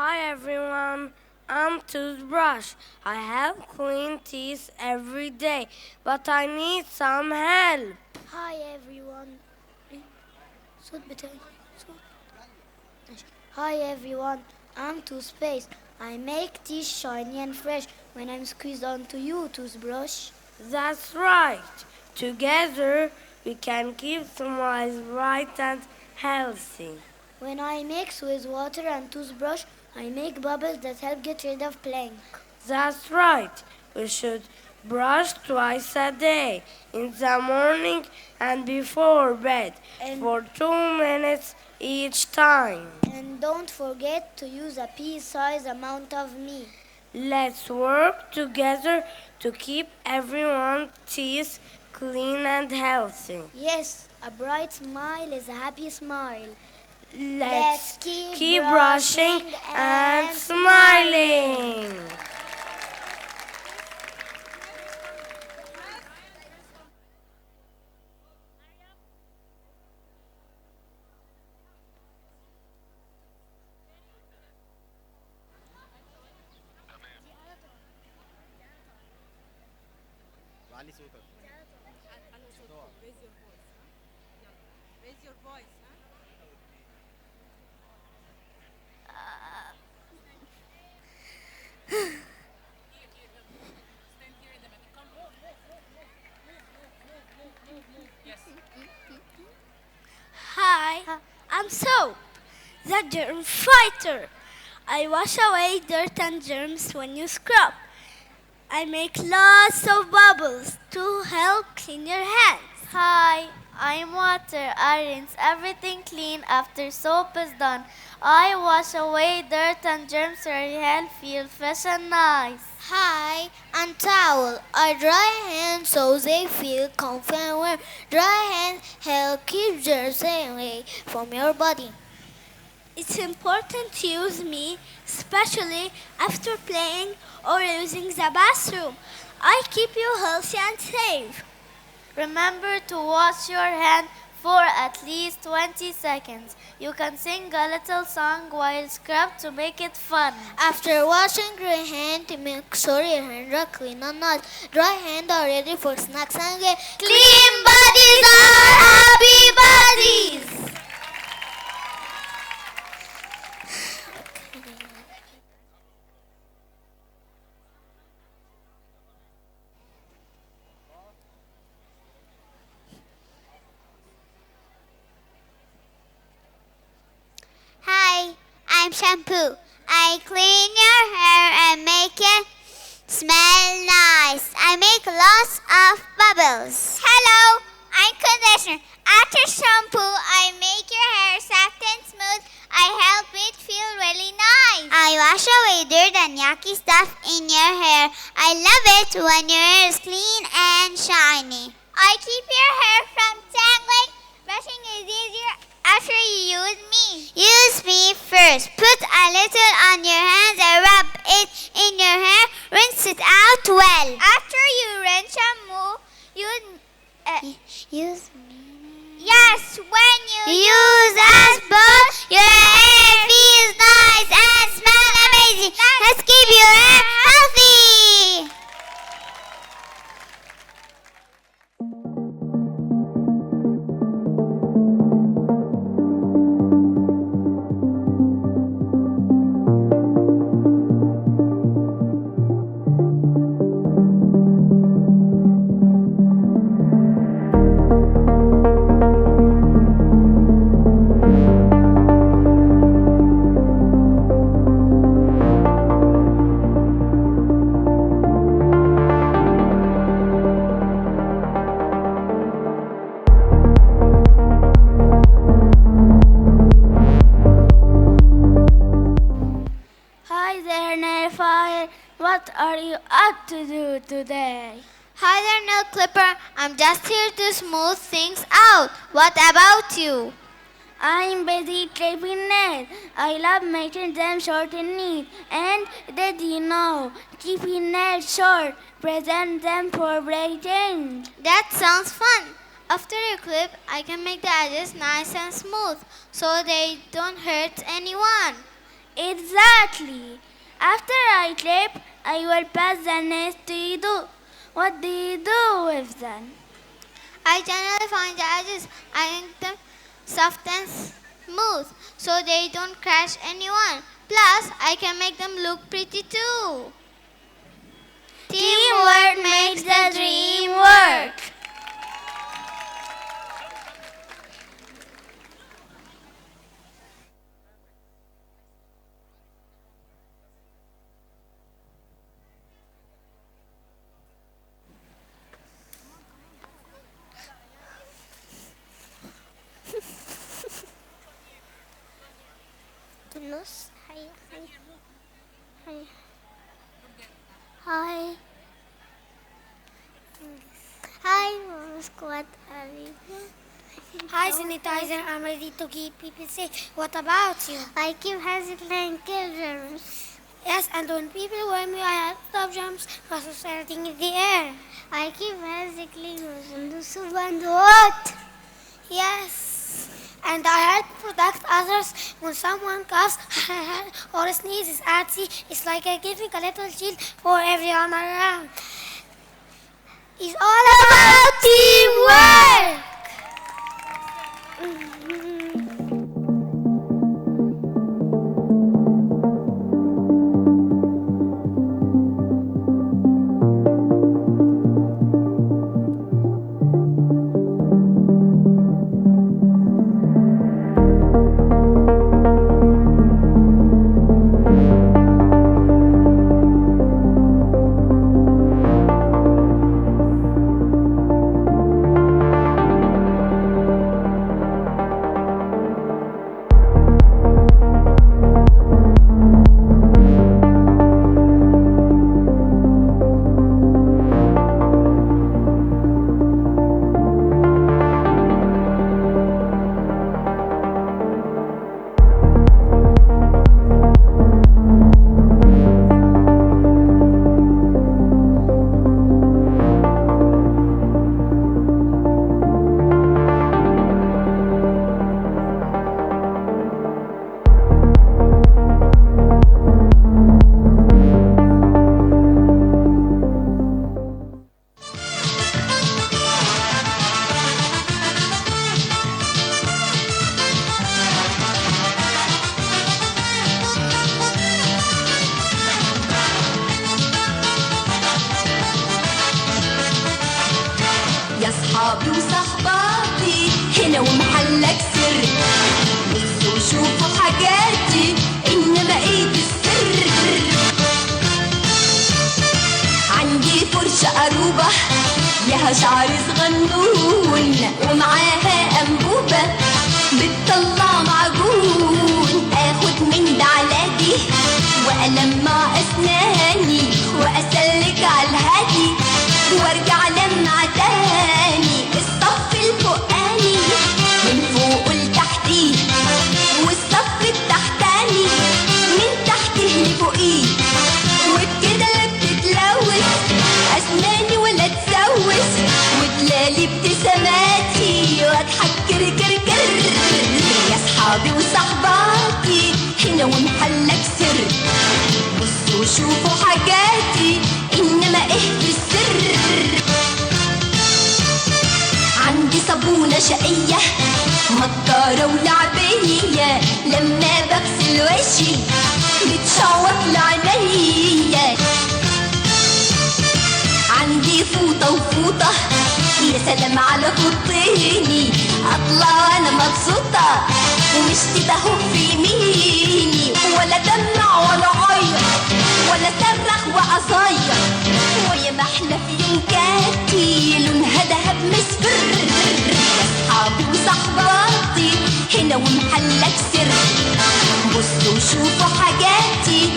Hi everyone, I'm Toothbrush. I have clean teeth every day, but I need some help. Hi everyone. صوت بتاعي صوت ماشي. Hi everyone. I'm Toothpaste. I make teeth shiny and fresh when I'm squeezed onto you, Toothbrush. That's right. Together we can keep smiles bright and healthy. When I mix with water and toothbrush, I make bubbles that help get rid of plaque. That's right. We should brush twice a day, in the morning and before bed, for 2 minutes each time. And don't forget to use a pea-sized amount of me. Let's work together to keep everyone's teeth clean and healthy. Yes, a bright smile is a happy smile. Let's keep brushing and smiling. علي صوتك. Raise your voice. Stand here in the middle. Come. Yes. Hi, I'm Soap, the germ fighter. I wash away dirt and germs when you scrub. I make lots of bubbles to help clean your hands. Hi, I'm Water. I rinse everything clean after soap is done. I wash away dirt and germs so your hand feel fresh and nice. Hi, I'm Towel. I dry hands so they feel comfy and warm. Dry hands help keep germs away from your body. It's important to use me, especially after playing or using the bathroom. I keep you healthy and safe. Remember to wash your hand for at least 20 seconds. You can sing a little song while scrub to make it fun. After washing your hand, make sure your hands are clean and nice. Dry hands are ready for snacks and games. Clean bodies are happy bodies. Hi, I'm Shampoo. I clean your hair and make it smell nice. I make lots of bubbles. Hello, I'm Conditioner. After shampoo, I make your hair soft and smooth. I help it feel really nice. I wash away dirt and yucky stuff in your hair. I love it when your hair is clean and shiny. I keep your hair from tangling. Brushing is easier after you use me. Use me first. Put a little on your hands and rub it in your hair. Rinse it out well. After you rinse shampoo, use me. Yes, when you use us both, your hair feels nice and smells amazing. Let's keep your hair healthy. Hi there, nail file. What are you up to do today? Hi there, nail clipper. I'm just here to smooth things out. What about you? I'm busy clipping nails. I love making them short and neat. And did you know, keeping nails short, present them for braiding. That sounds fun. After you clip, I can make the edges nice and smooth so they don't hurt anyone. Exactly. After I clip, I will pass the nails to you. What do you do with them? I generally find the edges and make them soft and smooth so they don't crash anyone. Plus, I can make them look pretty too. Teamwork makes the dream work. Hi. Hi, Squad. Hi, sanitizer. I'm ready to keep people safe. What about you? I keep hands clean, kill germs. Yes, and when people wear me, I stop germs from spreading in the air. I keep hands clean using the soup and hot. Yes, and I help protect others when someone coughs or sneezes at sea. It's like giving a little shield for everyone around. It's all about teamwork. يا صحابي وصحباتي هنا ومحلك سر بصوا شوفوا حاجاتي انما ايه السر عندي فرشة قروبة لها شعر صغنون ومعاها انبوبة بتطلع معجون اخد من ده علاجي والمع اسناني واسلك على الهادي وارجع لمع تاني الصف الفوقاني من فوق لتحتيه والصف التحتاني من تحته لفوقيه وبكده لا بتتلوث اسناني ولا تسوس وتلالي ابتساماتي واضحك كركركر يا صحابي وصحباتي هنا ومحلك سر بصوا شوفوا حاجاتي انما ايه بالسر عندي صابونة شقية مطارة ولعبية لما بغسل وشي بتشوط لعينيا عندي فوطة وفوطة يا سلام على خطيني اطلع انا مبسوطة ومش تدهو في يميني ولا دمع ولا عيط ولا صرخ واصير ويا محلى في ينكاتي لونها دهب مصفر يا صحابي وصحباتي هنا ومحلك سر بصوا شوفوا حاجاتي